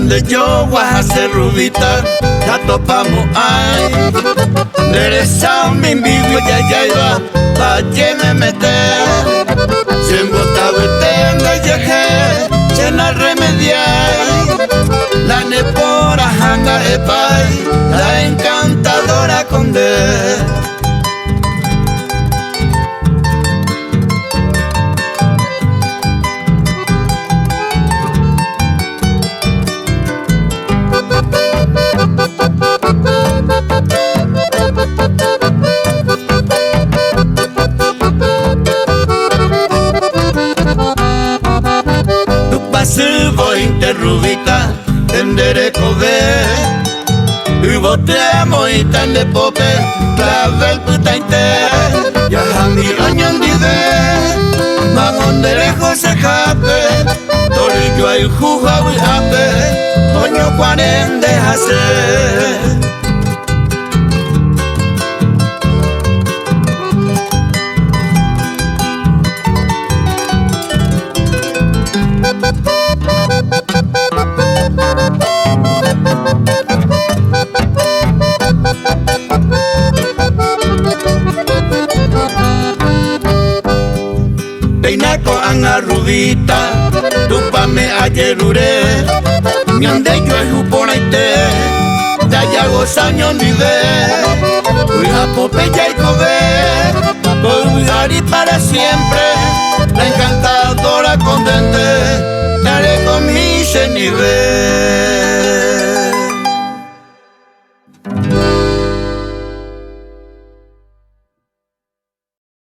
donde yo voy a hacer rubita, ya topamos ay. Derecha mi vivo ya iba, pa' que me meter. Siempre estaba tenga llegué, llena remediar. La nepora hanga epay, la encantadora conde. Voy interrubita, tendere cove. Y votemos y tan de pope, clavel puta inte. Ya mi año vive, mamón de lejos se jape. Torillo hay juga muy ape, coño 40 hace. Peinako anga rubita, tupame ayerure. Nyonde yo ejuponaite, daya gozaño vive. Uya popeya y cove, Bulgari para siempre. La encantadora condente, daré con mi nivel.